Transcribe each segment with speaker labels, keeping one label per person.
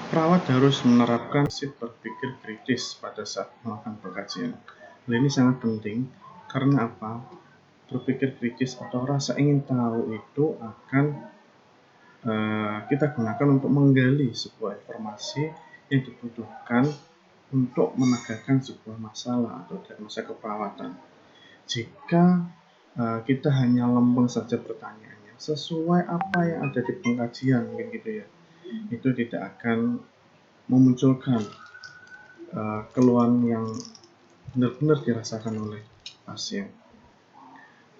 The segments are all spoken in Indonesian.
Speaker 1: Perawat harus menerapkan prinsip berpikir kritis pada saat melakukan pengkajian. Hal ini sangat penting karena apa? Berpikir kritis atau rasa ingin tahu itu akan kita gunakan untuk menggali sebuah informasi yang dibutuhkan untuk menegakkan sebuah masalah atau diagnosa keperawatan. Jika kita hanya lempeng saja pertanyaannya sesuai apa yang ada di pengkajian, gitu ya, itu tidak akan memunculkan keluhan yang benar-benar dirasakan oleh pasien.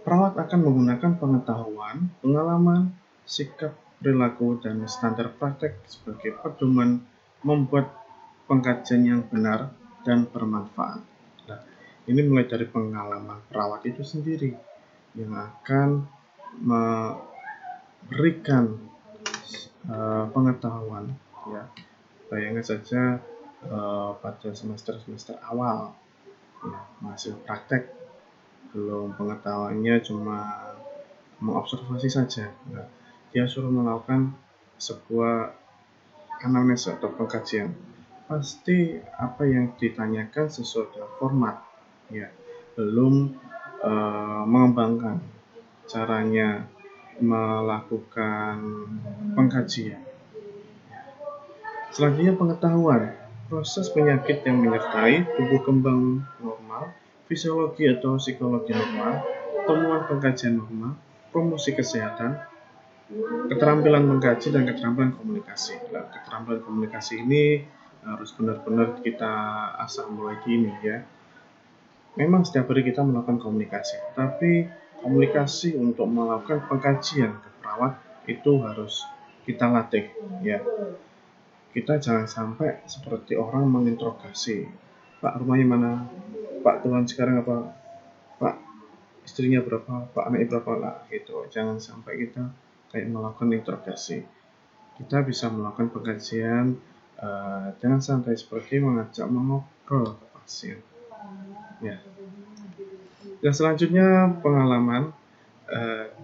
Speaker 1: Perawat akan menggunakan pengetahuan, pengalaman, sikap, perilaku, dan standar praktek sebagai pedoman membuat pengkajian yang benar dan bermanfaat. Nah, ini mulai dari pengalaman perawat itu sendiri yang akan memberikan pengetahuan, ya. Bayangkan saja pada semester awal, ya, masih praktek, belum pengetahuannya cuma mengobservasi saja. Nah, dia suruh melakukan sebuah anamnesa atau pengkajian. Pasti apa yang ditanyakan sesuai dengan format, ya. Belum mengembangkan caranya melakukan pengkajian. Selanjutnya pengetahuan, proses penyakit yang menyertai tubuh kembang normal, fisiologi atau psikologi normal, temuan pengkajian normal, promosi kesehatan, keterampilan mengkaji dan keterampilan komunikasi. Nah, keterampilan komunikasi ini harus benar-benar kita asah mulai dini, ya. Memang setiap hari kita melakukan komunikasi, tapi komunikasi untuk melakukan pengkajian ke perawat itu harus kita latih, ya. Kita jangan sampai seperti orang menginterogasi, Pak rumahnya mana, Pak Tuhan sekarang apa, Pak istrinya berapa, Pak anaknya berapa lah, gitu. Jangan sampai kita kayak melakukan interogasi. Kita bisa melakukan pengkajian dengan santai seperti mengajak mengobrol ke pasien, ya. Dan selanjutnya pengalaman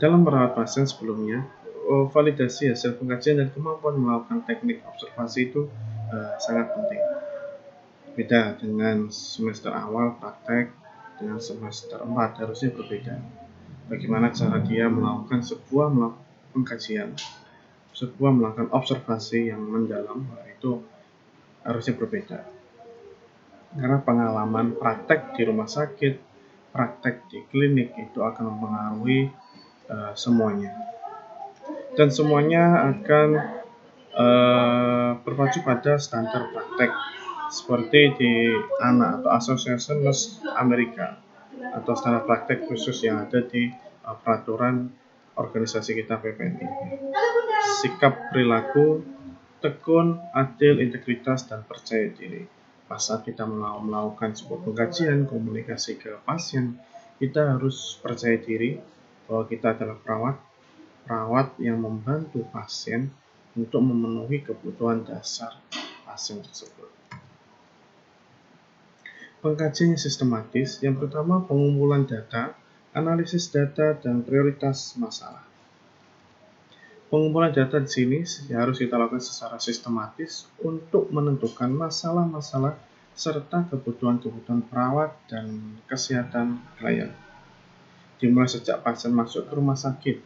Speaker 1: dalam merawat pasien sebelumnya. Validasi hasil pengkajian dan kemampuan melakukan teknik observasi itu sangat penting. Beda dengan semester awal praktek, dengan semester 4 harusnya berbeda. Bagaimana cara dia melakukan sebuah pengkajian, sebuah melakukan observasi yang mendalam, itu harusnya berbeda. Karena pengalaman praktek di rumah sakit, praktek di klinik itu akan mempengaruhi semuanya. Dan semuanya akan berpacu pada standar praktek seperti di ANA atau Association Nurse Amerika atau standar praktek khusus yang ada di peraturan organisasi kita PPNI. Sikap perilaku tekun, adil, integritas, dan percaya diri. Pas saat kita melakukan sebuah pengkajian komunikasi ke pasien, kita harus percaya diri bahwa kita adalah perawat yang membantu pasien untuk memenuhi kebutuhan dasar pasien tersebut. Pengkajian yang sistematis, yang pertama pengumpulan data, analisis data, dan prioritas masalah. Pengumpulan data di sini harus kita lakukan secara sistematis untuk menentukan masalah-masalah serta kebutuhan-kebutuhan perawat dan kesehatan klien. Dimulai sejak pasien masuk ke rumah sakit,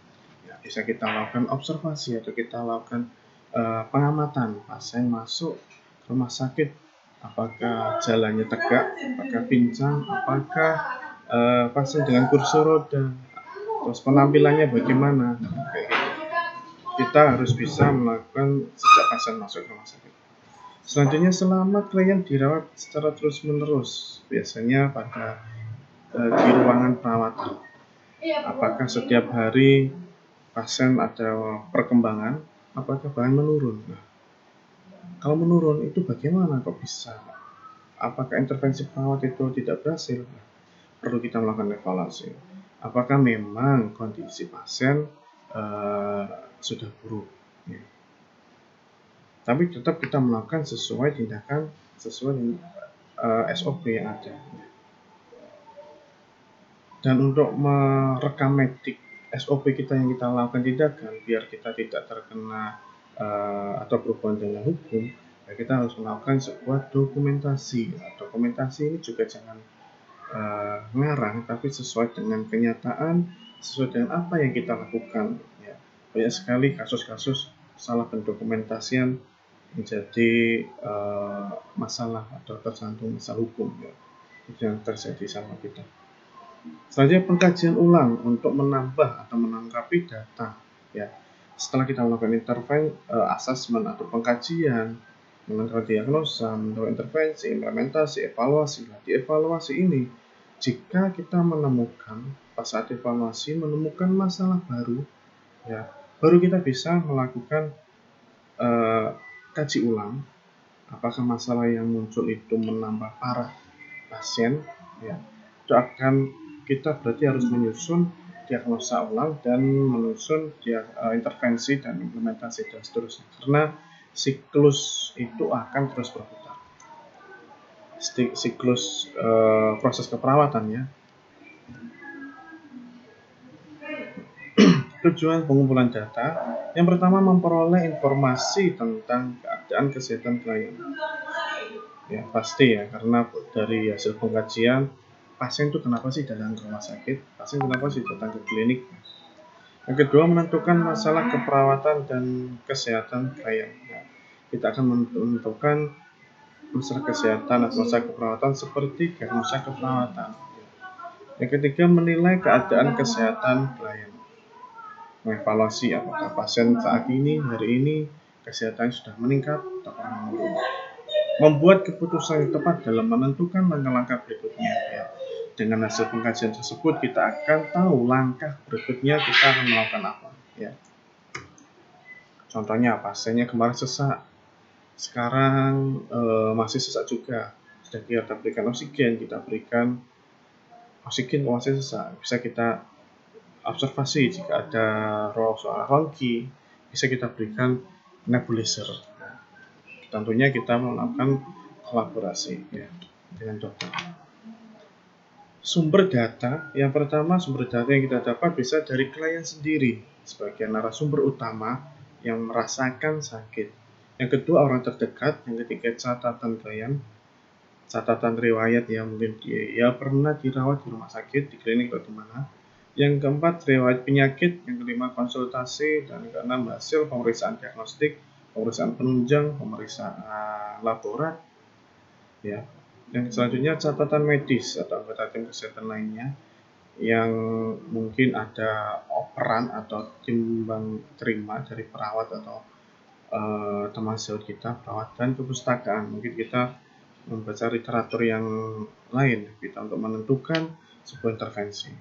Speaker 1: bisa kita lakukan observasi atau kita lakukan pengamatan pasien masuk ke rumah sakit, apakah jalannya tegak, apakah pincang, apakah pasien dengan kursi roda, terus penampilannya bagaimana, kayak gitu. Kita harus bisa melakukan sejak pasien masuk ke rumah sakit. Selanjutnya selama klien dirawat secara terus-menerus, biasanya pada di ruangan perawatan. Apakah setiap hari pasien ada perkembangan, apakah bahkan menurun? Nah, kalau menurun itu bagaimana kok bisa? Apakah intervensi perawat itu tidak berhasil? Nah, perlu kita melakukan evaluasi. Apakah memang kondisi pasien sudah buruk? Ya. Tapi tetap kita melakukan sesuai tindakan, sesuai dengan SOP yang ada. Dan untuk merekam medik SOP kita yang kita lakukan tindakan biar kita tidak terkena atau berhubungan dengan hukum, Ya, kita harus melakukan sebuah dokumentasi. Nah, dokumentasi ini juga jangan ngarang, tapi sesuai dengan kenyataan, sesuai dengan apa yang kita lakukan. Ya, banyak sekali kasus-kasus salah pendokumentasian menjadi masalah atau tersantung masalah hukum, ya, itu yang terjadi sama kita. Selanjutnya pengkajian ulang untuk menambah atau melengkapi data. Ya, setelah kita melakukan asesmen atau pengkajian, melakukan diagnosa, melakukan intervensi, implementasi, evaluasi. Nah, di evaluasi ini, jika kita menemukan pas saat evaluasi menemukan masalah baru, ya, baru kita bisa melakukan kaji ulang. Apakah masalah yang muncul itu menambah parah pasien, ya, itu akan kita berarti harus menyusun diagnosa ulang dan menyusun intervensi dan implementasi dan seterusnya, karena siklus itu akan terus berputar, siklus proses keperawatan, ya. Tujuan pengumpulan data yang pertama memperoleh informasi tentang keadaan kesehatan klien. Ya pasti ya, karena dari hasil pengkajian pasien itu kenapa sih datang ke rumah sakit, pasien kenapa sih datang ke klinik. Yang kedua menentukan masalah keperawatan dan kesehatan klien. Nah, kita akan menentukan masalah kesehatan atau masalah keperawatan seperti diagnosa keperawatan. Yang ketiga menilai keadaan kesehatan klien, mengevaluasi apakah pasien saat ini hari ini kesehatan sudah meningkat atau menurun. Membuat keputusan yang tepat dalam menentukan langkah-langkah berikutnya, ya. Dengan hasil pengkajian tersebut kita akan tahu langkah berikutnya kita akan melakukan apa, ya. Contohnya pasiennya kemarin sesak, sekarang masih sesak juga, sudah kita berikan oksigen, masih sesak, bisa kita observasi jika ada suara rongki, bisa kita berikan nebulizer. Tentunya kita melakukan kolaborasi, ya, dengan dokter. Sumber data, yang pertama sumber data yang kita dapat bisa dari klien sendiri sebagai narasumber utama yang merasakan sakit. Yang kedua orang terdekat, yang ketiga catatan klien, catatan riwayat yang mungkin dia pernah dirawat di rumah sakit, di klinik atau di mana. Yang keempat riwayat penyakit, yang kelima konsultasi, dan yang keenam hasil pemeriksaan diagnostik, pemeriksaan penunjang, pemeriksaan laborat, ya. Yang selanjutnya catatan medis atau anggota tim kesehatan lainnya yang mungkin ada operan atau timbang terima dari perawat atau teman sejawat kita, perawat, dan kepustakaan. Mungkin kita membaca literatur yang lain kita untuk menentukan sebuah intervensi.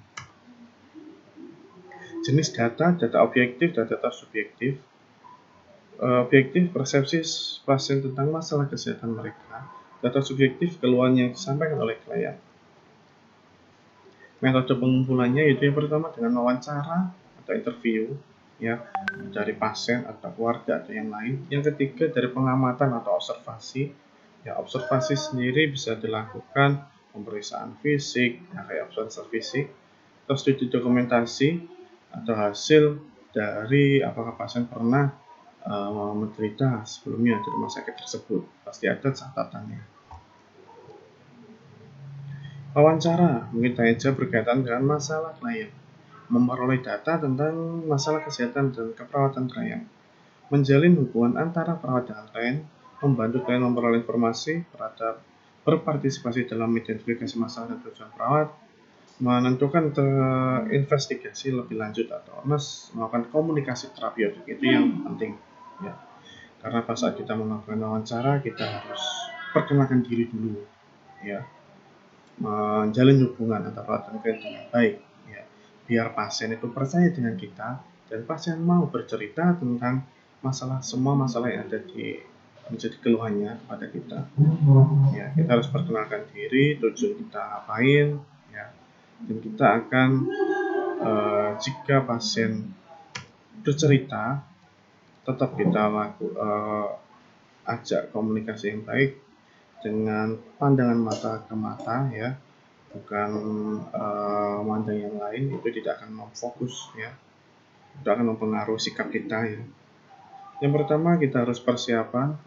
Speaker 1: Jenis data objektif dan data subjektif. Objektif persepsi pasien tentang masalah kesehatan mereka. Data subjektif keluhan yang disampaikan oleh klien. Metode pengumpulannya yaitu yang pertama dengan wawancara atau interview, ya, dari pasien atau keluarga atau yang lain. Yang ketiga dari pengamatan atau observasi. Ya, observasi sendiri bisa dilakukan pemeriksaan fisik, ya, kayak observasi fisik, atau studi dokumentasi atau hasil dari apakah pasien pernah menderita sebelumnya di rumah sakit tersebut. Pasti ada catatannya. Wawancara mungkin saja berkaitan dengan masalah klien, memperoleh data tentang masalah kesehatan dan keperawatan klien, menjalin hubungan antara perawat dan klien, membantu klien memperoleh informasi, berpartisipasi dalam identifikasi masalah dan tujuan perawat, menentukan investigasi lebih lanjut atau melakukan komunikasi terapeutik. Itu yang penting, ya. Karena pas saat kita melakukan wawancara kita harus perkenalkan diri dulu, ya, menjalin hubungan antara perawat dan klien dengan baik, ya, biar pasien itu percaya dengan kita dan pasien mau bercerita tentang semua masalah yang ada di menjadi keluhannya kepada kita. Ya, kita harus perkenalkan diri, tujuan kita ngapain, ya, dan kita akan jika pasien bercerita tetap kita ajak komunikasi yang baik dengan pandangan mata ke mata, ya, bukan memandang yang lain. Itu tidak akan memfokus, ya, itu akan mempengaruhi sikap kita, ya. Yang pertama kita harus persiapan